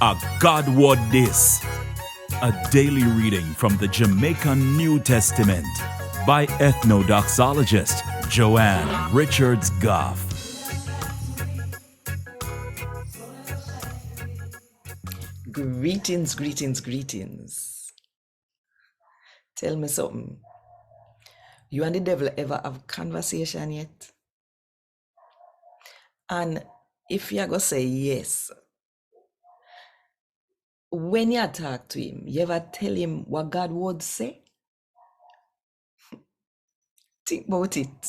A God Word This, a daily reading from the Jamaican New Testament by Ethnodoxologist Joanne Richards Goffe. Greetings, greetings, greetings. Tell me something. You and the devil ever have conversation yet? And if you're going to say yes, when you talk to him, you ever tell him what God would say? Think about it.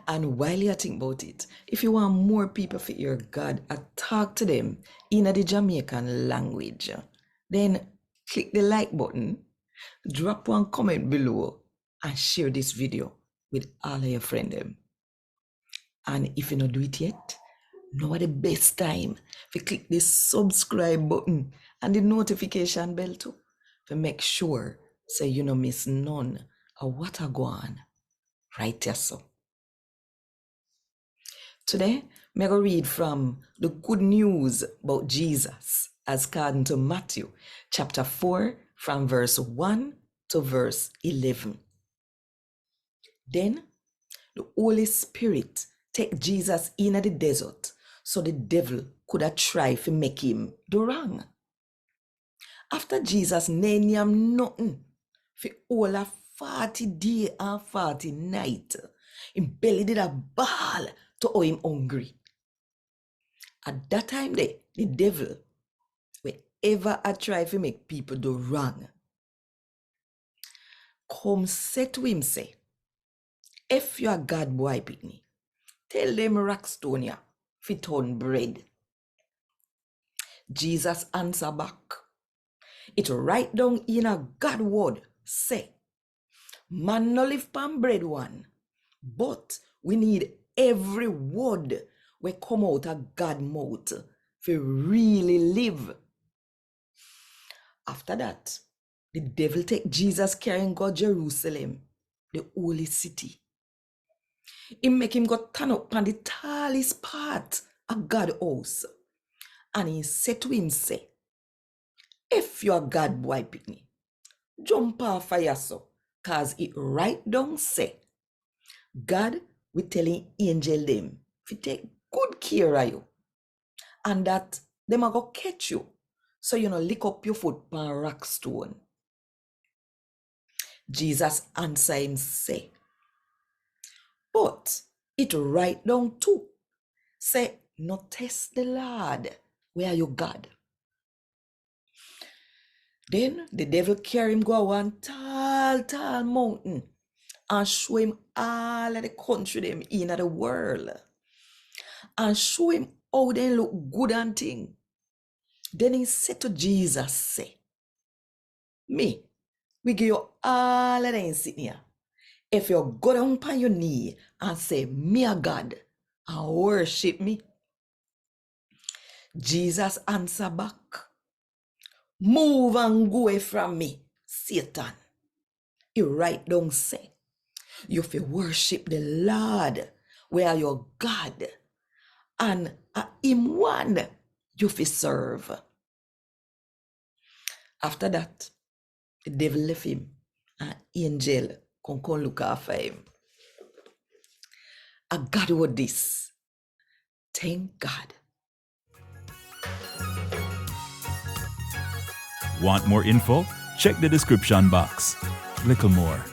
And while you think about it, if you want more people to hear God and talk to them in the Jamaican language, then click the like button, drop one comment below, and share this video with all of your friends. And if you don't do it yet, now the best time to click the subscribe button and the notification bell too, to make sure so you don't miss none of what I go on right here. So today, I'm going to read from the good news about Jesus as according to Matthew chapter 4 from verse 1 to verse 11. Then the Holy Spirit take Jesus in the desert so the devil could have tried to make him do wrong. After Jesus named him nothing for all of 40 days and 40 nights, his belly did a ball to how him hungry. At that time the devil will ever try to make people do wrong. Come say to him, say, if you are God boy pitney, tell them rock stone ya fit on bread. Jesus answer back. It write down in a God word, say, man no live pan bread one, but we need every word we come out of God mouth for really live. After that, the devil take Jesus carrying God Jerusalem, the holy city. He make him go turn up on the tallest part of God's house. And he said to him, say, if you are God boy pitney, jump off fire so, cause it right down say, God will telling angel them to take good care of you. And that them are go catch you. So you know lick up your foot on rock stone. Jesus answer him say, but it right down too. Say, no test the Lord, where you God. Then the devil carry him go one tall mountain and show him all of the country them in the world. And show him how they look good and thing. Then he said to Jesus, say, me, we give you all of them sitting here. If you go down on your knee and say, me a God, and worship me. Jesus answer back, move and go away from me, Satan. He write down say, you fi worship the Lord, where your God, and him one you fi serve. After that, the devil left him, and angel come look after him. A God with this. Thank God. Want more info? Check the description box. Little more.